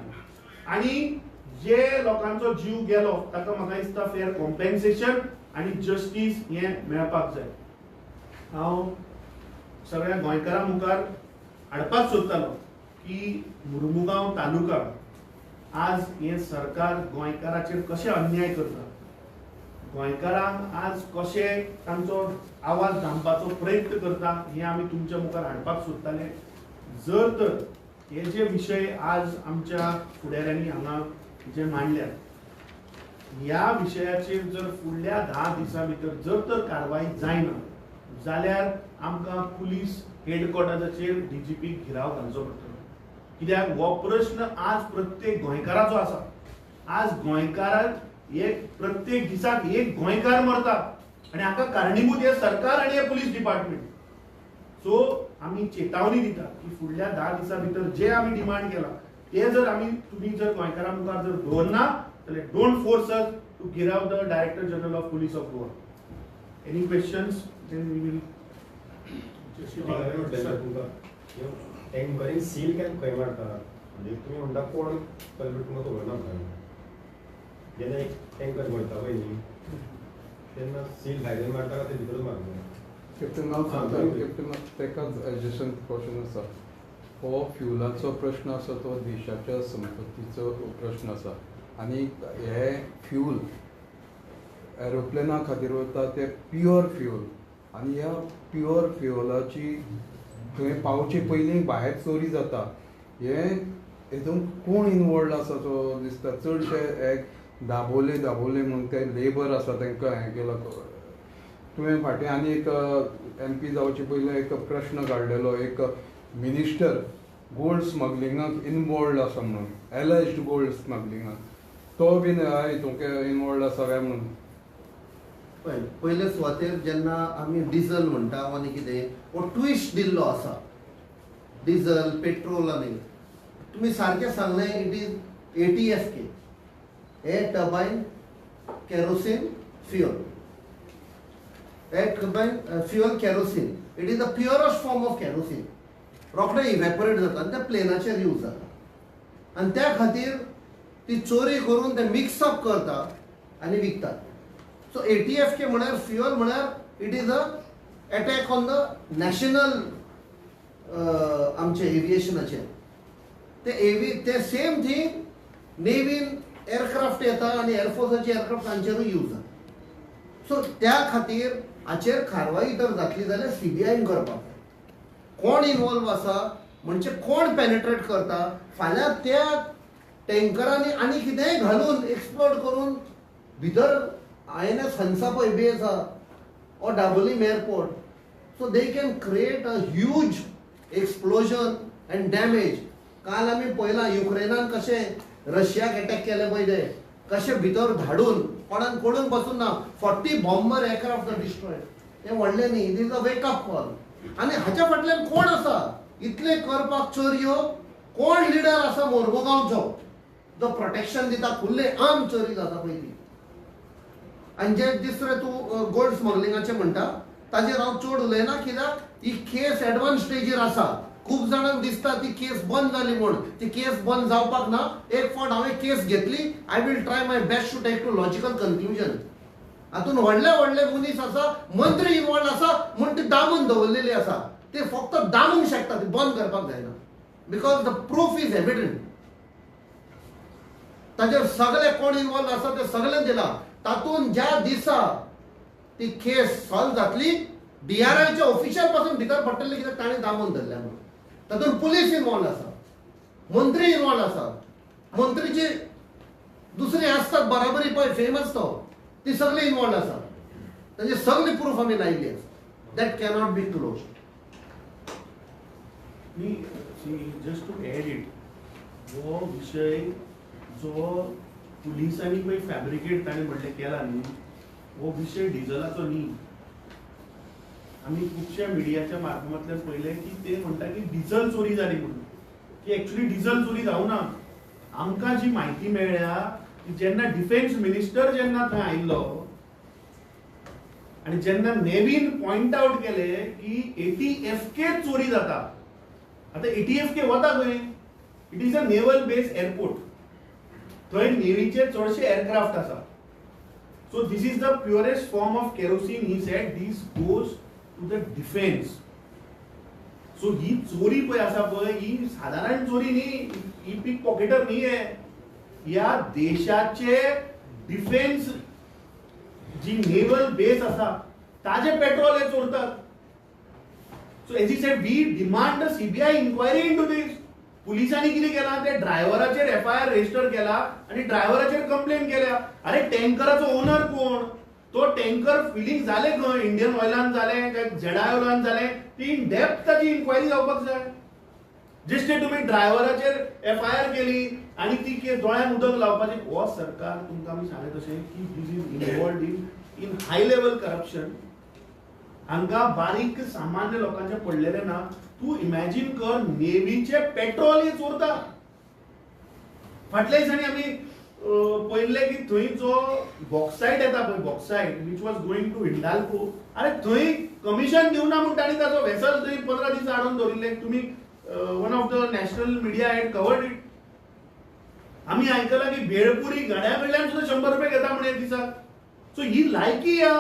आणि जे लोकांचो जीव गेलो ताका म्हाका दिसता फेअर कॉम्पेन्सेशन आणि जस्टिस हे मेळपाक जाय. हांव सगळ्या गोंयकारां मुखार हाडपाक सोदतालो की मुर्मुगांव तालुका आज हे सरकार गोंयकाराचेर कशे अन्याय करता, गोंयकारांक आज कशे तांचो आवाज दामपाचो प्रयत्न करता, हे आमी तुमच्या मुखार हाडपाक सोदताले. जर तर हे जे विशय आज आमच्या फुडाऱ्यांनी हांगा जे मांडल्यात, ह्या विशयाचेर जर फुडल्या 10 दिसां भितर जर तर कारवाई जायना जाल्यार आमकां पुलीस हेडक्वॉर्टर्साचेर डीजीपीक घिराव घालचो पडटलो. कित्याक हो प्रश्न आज प्रत्येक गोंयकाराचो आसा. आज गोंयकाराक एक प्रत्येक दिसाक एक गोंयकार मरता आणि हाका कारणीभूत हे सरकार आणि हे पुलीस डिपार्टमेंट. सो आमी चेतावणी दिता की फुडल्या 10 दिसां भितर जे आमी डिमांड केला ते जर आमी तुम्ही जर गोंयकारां मुखार जर दवरना जाल्यार don't force us to gherao the director general of police of Goa. Any questions then we will टँक बरी सील केन्ना खंय मारता, म्हणजे तुम्ही म्हणटा कोण पयलीं तुमकां खबर ना म्हणटा. जेन्ना एक टँकर भरता पळय न्ही तेन्ना सील भायर मारता काय ते भितर मारता. कॅप्टन हांव सांगता कॅप्टन तेकाच एडजस्टन क्वेश्चन आसा. हो फ्युलाचो प्रश्न आसा तो देशाच्या संपत्तीचो प्रश्न आसा आनी हे फ्यूल एरोप्लेना खातीर वता ते प्युअर फ्यूल आनी ह्या प्युअर फ्युलाची थंय पावचे पयलीं भायर चोरी जाता. हे हेतून कोण इनवॉल्ड आसा तो दिसता. चडशे एक दाबोले म्हणून ते लेबर आसा तांकां हें केला. तुवें फाटीं आनी एक MP जावचे पयलीं एक प्रश्न काडलेलो, एक मिनिस्टर गोल्ड स्मगलिंगाक इनवॉल्ड आसा म्हणून, एलायज्ड गोल्ड स्मगलिंगाक, तो बीन हितूंक इनवॉल्ड आसा काय म्हणून. पयले सुवातेर जेन्ना आमी डिझल म्हणटा आनी कितें हो ट्विस्ट दिल्लो आसा, डिझल पेट्रोल आनी तुमी सारकें सांगलें it is ATFK, air turbine kerosene fuel. Air turbine fuel kerosene, it is the purest form of kerosene. रोखडे इव्हॅपोरेट जाता आनी त्या प्लेनाचेर यूज जाता आनी त्या खातीर ती चोरी करून ते मिक्सअप करता आनी विकतात. सो ATFK म्हळ्यार फ्युअल म्हळ्यार it is a attack on the national आमचे एविएशनाचेर. ते सेम थिंग नेवीन एअरक्राफ्ट येता आनी एअरफोर्साचे एअरक्राफ्ट तांचेरूय यूज जाता. सो त्या खातीर हाचेर कारवाई जर जातली जाल्यार CBIन करपाक जाय. कोण इन्वॉल्व आसा म्हणजे कोण पेनेट्रेट करता, फाल्यां त्या टँकरांनी आनी कितेंय घालून एक्सप्लोड करून भितर INS हंसा पळय बेस आहा or Dabolim airport, so they can create a huge explosion and damage. काल आमी पळयलां युक्रेनान कशें रशियाक अटॅक केले पळय ते कशें भितर धाडून कोणान कोणूच बसून ना 40 बॉम्बर एअरक्राफ्ट डिस्ट्रॉयड. हें व्हडलें न्ही, it is a wake up call. आनी हाच्या फाटल्यान कोण आसा इतले करपाक चोरयो? कोण लिडर आसा मोर्मुगांवचो जो प्रोटेक्शन दिता? फुल्ले आम चोरी जाता पळय ती. आनी जे दुसरे तूं गोल्ड स्मगलिंगाचें म्हणटा ताजेर हांव चड उलयना, कित्याक ही केस एडवान्स स्टेजीर आसा. खूब जाणांक दिसता ती केस बंद जाली म्हूण. ती केस बंद जावपाक ना. एक फावट हांवें केस घेतली, I will try my best to take to logical conclusion. हातून व्हडले व्हडले मनीस आसा, मंत्री इन्वॉल्व आसा म्हूण ती दामून दवरलेली आसा. ते फक्त दामूंक शकता, ती बंद करपाक जायना. Because the proof is evident. ताजेर सगळे कोण इन्वॉल्व आसा ते सगळे दिला. तातून ज्या दिसा ती केस सॉल्व जातली DRIचे ऑफिशियल पासून भितर पडटले, कित्याक ताणें दामून धरल्या म्हणून. तातून पुलीस इन्वॉल्व आसा, मंत्री इन्वॉल्व आसा. मंत्रीची दुसरी आसतात बराबरी पळय फेमस तो, ती सगळी इन्वॉल्व आसा. ताजे सगळी प्रूफ आमी लायिल्ली आसा. That cannot be close. Just to add it, हो विषय जो पुलिसांनी पळय फॅब्रिकेट ताणें म्हटलें केला न्ही, हो विशय डिझलाचो न्ही. आमी खुबश्या मिडियाच्या माध्यमांतल्यान पळयलें की ते म्हणटा की डिझल चोरी जाली म्हणून, की एक्चुअली डिझल चोरी जावना. आमकां जी म्हायती मेळ्ळ्या की जेन्ना डिफेन्स मिनिस्टर जेन्ना थंय आयिल्लो आनी जेन्ना नेवीन पॉयंट आउट केलें की ATFK चोरी जाता. आतां ATFK वता खंय? It is a naval base airport. थंय नेवीचे चडशे एअरक्राफ्ट आसा. So this is the purest form of kerosene. He said this goes to the defence. So ही चोरी पळय आसा पळय, ही साधारण चोरी न्ही, ही पिक पॉकेटर न्ही. ह्या देशाचे डिफेन्स जी नेवल बेस आसा ताजे पेट्रोल हे चोरतात. So as he said we demand the CBI inquiry into this. पुलिसांनी कितें केलां, ते ड्रायव्हराचेर FIR रजिस्टर केला आणि ड्रायव्हराचेर कंप्लेन केल्या. अरे टँकराचो ओनर कोण? तो टँकर फिलिंग जाले खंय? इंडियन ऑयलान जालें काय ZIOलान जालें? ती इन डेप्थ ताची इन्क्वायरी जावपाक जाय. जशे तुम्ही ड्रायव्हराचेर FIR केली आणि ती केस दोळ्यांक उदक लावपाचें. हो सरकार तुमकां आमी सांगलें तशें की this is involved in high level corruption. हांगा बारीक सामान्य लोकांचे पडलेले ना. तू इमॅजिन कर, नेव्हीचे पेट्रोल हे चोरता. फाटल्या दिसांनी आमी पळयल्ले की थंय जो बॉक्सायट येता पळय, bauxite which was going to Hindalco, अरे थंय कमिशन दिवना म्हूण तांणी ताचो वेसल थंय 15 दीस हाडून दवरिल्ले. तुमी one of the national media had covered it. आमी आयकलां की भेळपुरी गाड्या कडल्यान सुद्दां 100 रुपये घेता म्हण एक दिसाक. सो ही लायकी ह्या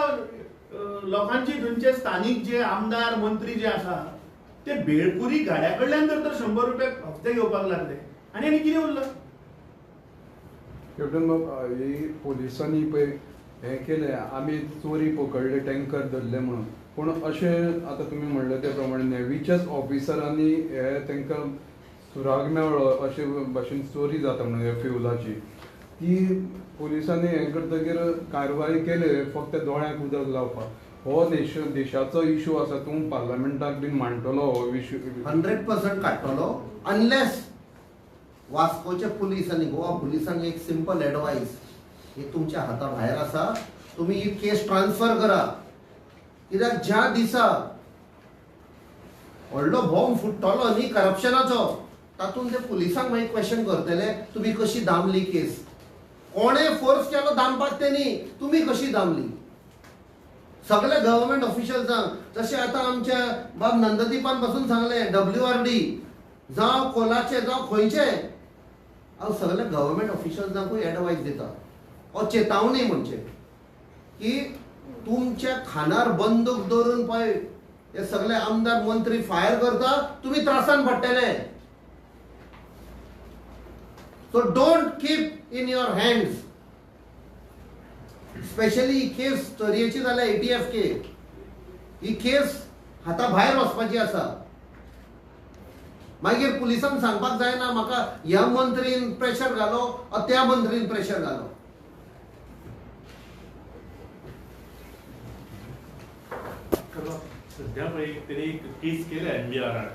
लोकांची, थंयचे स्थानीक जे आमदार मंत्री जे आसा ते भेळपुरी गाड्या कडल्यान तर 100 रुपये हप्ते घेवपाक लागले. आनी कितें उरलं? कॅप्टन, मग ही पोलिसांनी पळय हें केलें, आमी चोरी पकडले, टँकर धरले म्हणून. पूण अशें आतां तुमी म्हणलें ते प्रमाणे नेव्हीच्याच ऑफिसरांनी हे तांकां सुराग मेळ्ळो अशे भाशेन चोरी जाता म्हणून ह्या फ्युलाची. ती पोलिसांनी हें करतकीर कारवाय केले फक्त दोळ्यांक उदक लावपाक. हो देशाचो इशू आसा. तूं पार्लमेंटाक बीन मांडटलो हो इशू? 100% काडटलो. अनलेस वास्कोचे पुलीस आनी गोवा पुलिसांनी एक सिंपल एडवायस, ही तुमच्या हाता भायर आसा, तुम्ही ही केस ट्रान्सफर करा. कित्याक ज्या दिसा व्हडलो बॉम्ब फुट्टलो न्ही करप्शनाचो, तातूंत ते पुलिसांक मागीर क्वेश्चन करतले, तुम्ही कशी दामली केस? कोणे फोर्स केलो दामपाक ते न्ही, तुम्ही कशी दामली? सगळे गव्हर्नमेंट ऑफिशियल्सांक जशें आतां आमच्या बाब नंददीपान पासून सांगले WRD जावं कोलाचे जावं खंयचे हांव सगळे गव्हर्नमेंट ऑफिशियल्सांकूय एडवायस दिता हो चेतावणी म्हणजे की तुमच्या खानार बंदूक धरून पळय हे सगळे आमदार मंत्री फायर करता तुम्ही त्रासान पडटले so don't keep in your hands specially ही केस चोरयेची जाल्यार ATF केस ही केस हाता भायर वचपाची आसा मागीर पुलिसांक सांगपाक जायना म्हाका ह्या मंत्रीन प्रेशर घालो त्या मंत्रीन प्रेशर घालो सध्या तरी एक केस केल्या NBR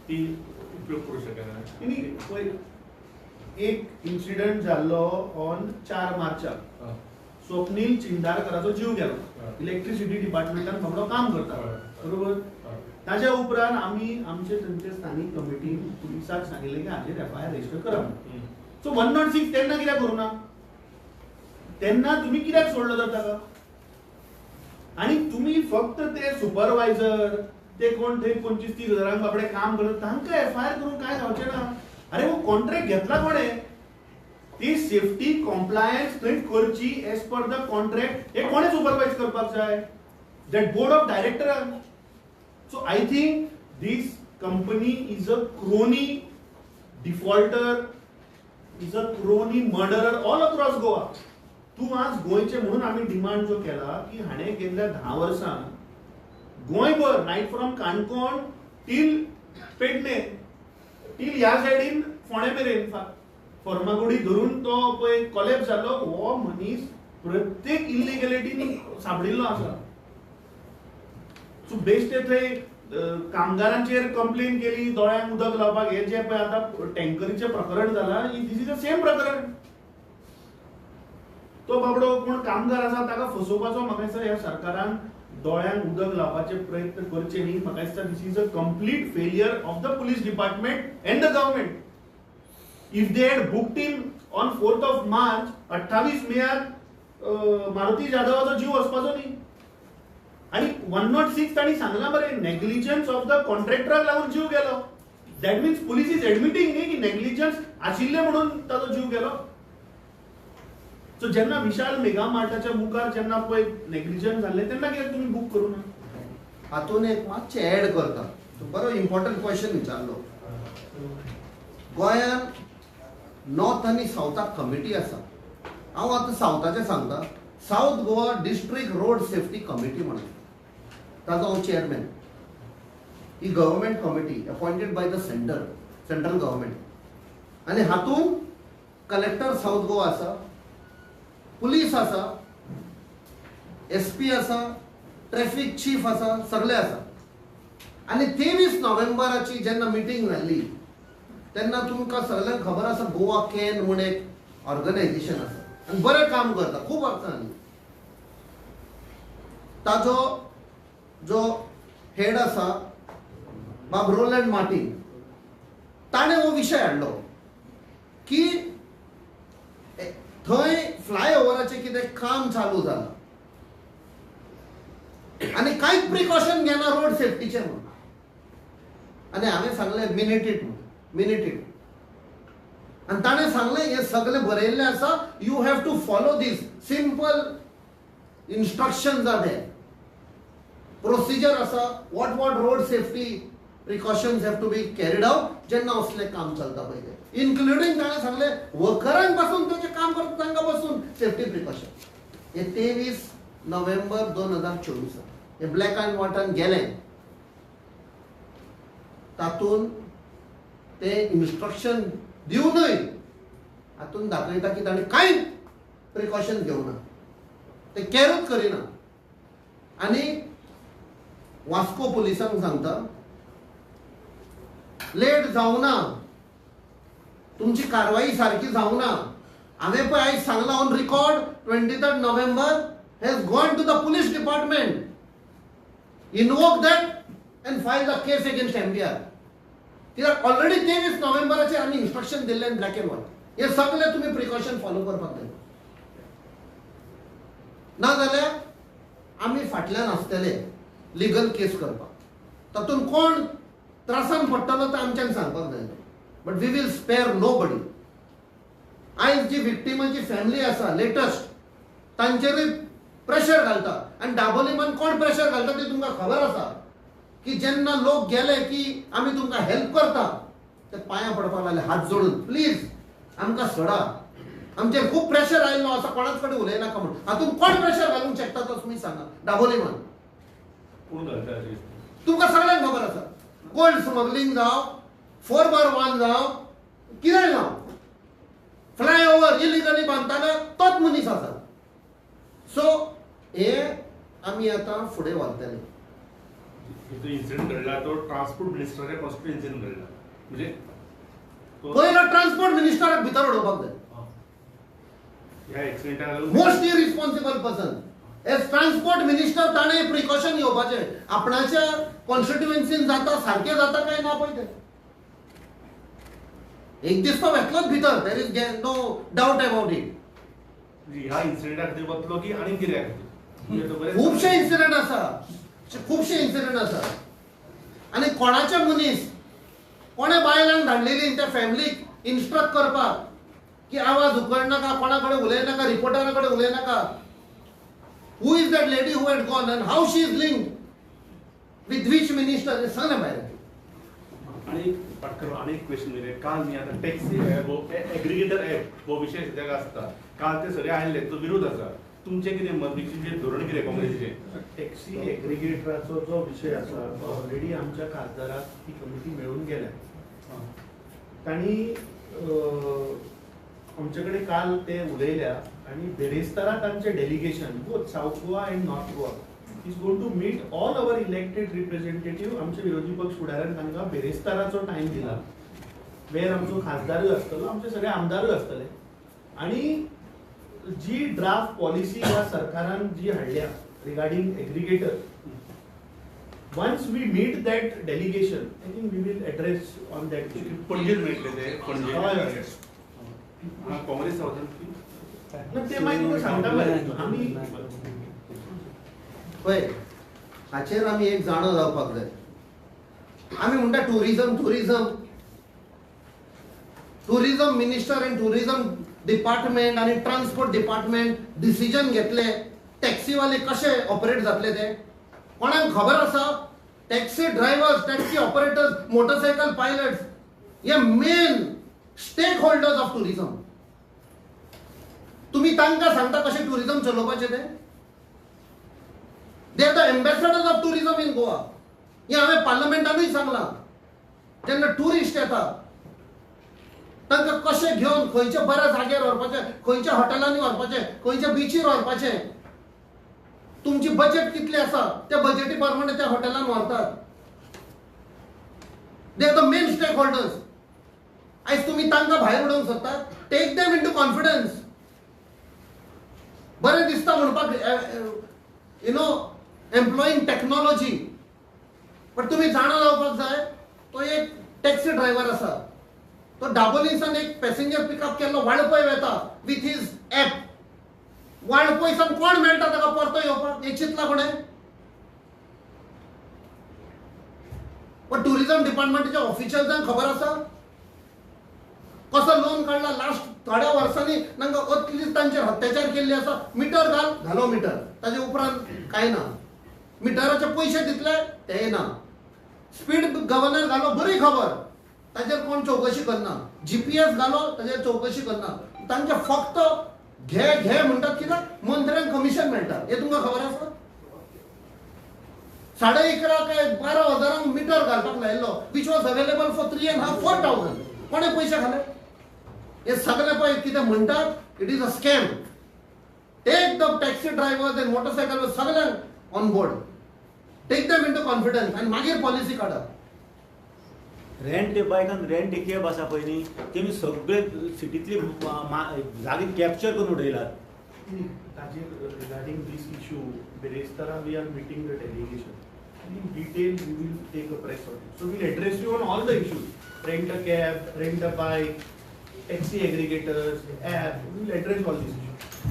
ती उपयोग करू शकना आणि पळय, एक इन्सिडंट जाल्लो ऑन 4 मार्चाक स्वप्नील चिंदारकराचो जीव गेलो इलेक्ट्रिसिटी डिपार्टमेंटान बाबडो काम करता बरोबर ताच्या उपरांत आमी आमचे थंयचे स्थानीक कमिटीन पुलिसाक सांगिल्लें की हाचेर FIR रजिस्टर करप सो 106 तेन्ना कित्याक करूं ना तेन्ना तुमी कित्याक सोडलो तर ताका आणि तुम्ही फक्त ते सुपरवायझर ते कोण थंय 25-30 हजारांक बाबडे काम करत तांकां FIR करून काय जावचें ना अरे वो कॉन्ट्रॅक्ट घेतला कोणे ती सेफ्टी कॉम्प्लायन्स थंय करची एज पर द कॉन्ट्रॅक्ट हे कोणे सुपरवायज करपाक जाय that board of director so I think this company is a crony defaulter is a crony murderer all across Goa तू आज गोयचे म्हणून आम्ही डिमांड जो केला की हाणे गेल्या 10 वर्सां गोंयभर night from Canacona till Pernem till ह्या सायडीन फोंडे मेरेन फर्मागुडी धरून तो पळय कॉलेप्स जालो हो मनीस प्रत्येक इलिगॅलिटीनी सापडिल्लो आसा सो बेश्टे थंय कामगारांचेर कंप्लेन केली दोळ्यांक उदक लावपाक हे जे पळय आतां टँकरीचें प्रकरण जालां दिस इज द सेम प्रकरण तो बाबडो कोण कामगार आसा ताका फसोवपाचो म्हाका दिसता ह्या सरकारान दोळ्यांक उदक लावपाचे प्रयत्न करचे न्ही म्हाका दिसता this is a complete failure of the police department and the government if they had booked him on 4th of March 28 मेयाक मारुती जाधवाचो जीव वचपाचो न्ही आणि 106 ताणी सांगला बरे नेग्लिजन्स ऑफ द कॉन्ट्रॅक्टराक लागून जीव गेलो that means police is admitting न्ही की नेग्लिजन्स आशिल्ले म्हणून ताचो जीव गेलो सो जेन्ना विशाल मेगा मार्टाच्या मुखार जेन्ना पळय नेग्लिजन्स जाल्ले तेन्ना कित्याक तुमी बूक करूं ना हातून एक मातशें ऍड करता बरो इम्पॉर्टंट क्वेश्चन विचारलो गोंयांत नॉर्थ आनी सावथाक कमिटी आसा हांव आतां सावथाचें सांगता south Goa district road safety committee म्हणून ताजो हांव chairman he government committee appointed by the central government आनी हातून कलेक्टर साउथ गोवा आसा पुलीस आसा SP आसा ट्रॅफिक चीफ आसा सगळे आसा आणि 23 नोव्हेंबराची जेन्ना मिटींग जाल्ली तेन्ना तुमकां सगळ्यांक खबर आसा गोवा कॅन म्हूण एक ऑर्गनायझेशन आसा आनी बरें काम करता खूब अर्थांनी ताजो जो हेड आसा बाब रोलंड मार्टिन ताणें हो विशय हाडलो की थंय फ्लायओव्हराचें कितें काम चालू जालां आनी कांयच प्रिकॉशन घेना रोड सेफ्टीचें म्हणून आनी हांवें सांगलें मिनिट इट आनी ताणें सांगलें हें सगळें बरयल्लें आसा you have to follow these simple instructions are there procedure आसा what road safety precautions have to be carried out जेन्ना असलें काम चलता पळय तें इन्क्लुडिंग ताणें सांगलें वर्करांक पासून तेजें काम करता तांकां पासून सेफ्टी प्रिकॉशन हे 23 नोव्हेंबर 2024 हे ब्लॅक अँड व्हायटान गेलें तातून ते इन्स्ट्रक्शन दिवनय हातून दाखयता की ताणें कांय प्रिकॉशन घेवना ते कॅरूच करिना आनी वास्को पुलिसांक सांगता लेट जावना तुमची कारवाई सारखी जावना हांवें पळय आयज सांगलां on record 23 November has gone to the police department invoke that and file the case against MBR कित्याक ऑलरेडी 23 नोव्हेंबराचेर आमी इन्स्ट्रक्शन दिल्ले ब्लॅक अँड व्हायट हे सगळे तुमी प्रिकॉशन फॉलो करपाक जाय नाजाल्यार आमी फाटल्यान आसतले लिगल केस करपाक. तातूंत कोण त्रासान पडटलो तो आमच्यान सांगपाक जाय. But we will spare nobody. आयज जी विक्टिमाची फॅमिली आसा लेटस्ट तांचेरूय प्रेशर घालता. आनी दाबोलीमान कोण प्रेशर घालता ते तुमकां खबर आसा की जेन्ना लोक गेले की आमी तुमकां हेल्प करता ते पांयां पडपाक लागले हात जोडून प्लीज आमकां सोडा. आमचेर खूब प्रेशर आयिल्लो आसा कोणाच कडेन उलयनाका म्हणून. हातूंत कोण प्रेशर घालूंक शकता तो तुमी सांगा दाबोलीमान. कोण घालता तुमकां सगळ्यांक खबर आसा. गोल्ड स्मगलिंग जावं 4x1 जावं कितेंय जावं फ्लायओव्हर इलिगली बांदताले तोच मनीस आसा. सो हे आमी आतां फुडें व्हरतले. जो इन्सिडेंट घडला तो ट्रान्सपोर्ट मिनिस्टराच्या कॉन्स्टिट्युएन्सीन घडला. म्हणजे पयलो ट्रान्सपोर्ट मिनिस्टराक भितर उडोवपाक जाय. ह्या एक्सिडेंटाक लागून most irresponsible person as transport minister ताणें प्रिकॉशन घेवपाचें. आपणाच्या कॉन्स्टिट्युएन्सीन जाता सारकें जाता काय ना पळय तें. एक दीस तो येतलोच भितर. There is no doubt about it. ह्या इन्सिडेंटा खातीर वतलो की आनी कित्याक खातीर खुबशे इन्सिडंट आसा. खुबशे इन्सिडंट आसा. आनी कोणाचे मनीस कोणे बायलांक धाडलेली त्या फॅमिलीक इन्स्ट्रक्ट करपाक की आवाज उखडनाका कोणा कडेन उलयनाका रिपोर्टरा कडेन उलयनाका. Who is that lady who had gone and how she is linked with which minister हे सगळें भायर. आणि पटकन आणि एक क्वेश्चन म्हणजे काल मी आता टॅक्सी एग्रिगेटर ऍप हो विषय सद्याक आसता. काल ते सगळे आयले तो विरोध आसा. तुमचे कितें मतीचे धोरण कितें काँग्रेसीचे? टॅक्सी एग्रिगेटराचो जो विशय आसा तो ऑलरेडी आमच्या खासदाराक ती कमिटी मेळून गेल्या. तांणी आमचे कडेन काल ते उलयल्या आनी बेरेस्तारा तांचे delegation both South Goa and North Goa is going to meet all our elected representative. आमचे विरोधी पक्ष फुडाऱ्यान तांकां बेरेस्ताराचो टायम दिला. वेर आमचो खासदारूय आसतलो आमचे सगळे आमदारूय आसतले. आनी जी ड्राफ्ट पॉलिसी ह्या सरकारान जी हाडल्या regarding aggregator once we meet that delegation I think we will address on that issue. पणजेत मेळटले ते पणजे हय. हां काँग्रेस वचून ना ते मागीर तुका सांगता मरे आमी पळय हाचेर आमी एक जाणो जावपाक जाय. आमी म्हणटा tourism minister and tourism department आणि ट्रान्सपोर्ट डिपार्टमेंट डिसिजन घेतले टॅक्सीवाले कशे ऑपरेट जातले ते कोणाक खबर आसा. Taxi drivers taxi operators motorcycle pilots हे main stakeholders of tourism. तुम्ही तांकां सांगता कशें टुरिझम चलोवपाचें ते. They are the ambassadors of tourism in Goa. हे हांवें पार्लमेंटानूय सांगलां. जेन्ना टुरिस्ट येता तांकां कशें घेवन खंयच्या बऱ्या जाग्यार व्हरपाचें खंयच्या हॉटेलांनी व्हरपाचें खंयच्या बिचीर व्हरपाचें. तुमची बजेट कितली आसा त्या बजेटी प्रमाणे त्या हॉटेलान व्हरतात. They are the main stakeholders. आयज तुम्ही तांकां भायर उडोवंक सोदतात. Take them into confidence. बरें दिसता म्हणपाक यू नो एम्प्लॉयींग टेक्नॉलॉजी. पण तुम्ही जाणा जावपाक जाय तो एक टॅक्सी ड्रायव्हर आसा. तो दाबोलीसान एक पॅसेंजर पिकअप केल्लो वाळपय वेता विथ हिज ऍप. वाळपयसान कोण मेळटा ताका परतो येवपाक हे चिंतला कोणें. पण टुरिझम डिपार्टमेंटाच्या ऑफिशियल्सांक खबर आसा कसो लोन काडला लास्ट थोड्या वर्सांनी तांकां अतलीच तांचेर अत्याचार केल्ले आसा. मिटर घालो मिटर ताजे उपरांत कांय ना. मिटराचे पयशे दितले तेय ना. स्पीड गव्हर्नर घालो बरी खबर ताजेर कोण चौकशी करना. GPS घालो ताजेर चौकशी करना. तांचे फक्त घे म्हणटात कित्याक मंत्र्यांक कमिशन मेळटा हे तुमकां खबर आसा. 11.5 काय 12,000 मिटर घालपाक लायिल्लो विच वॉज अवेलेबल फॉर 3,500-4,000. कोणे पयशे घाले. हे सगळे पळय कितें म्हणटात it is a scam. Take the taxi drivers and motorcycle सगळ्यांक on board. Take them into confidence आनी मागीर पॉलिसी काडा. रेंट बायकान रेंट कॅब आसा पळय न्ही तेमी सगळे सिटींतली जागे कॅप्चर करून उडयलात. ताजेर रिगार्डिंग दीस इश्यू बेरेस्तारा we are meeting the delegation. In detail, we will take a press on it. So we'll address you on all the issues: rent a cab, rent a bike, taxi aggregators, app. We will address all these issues.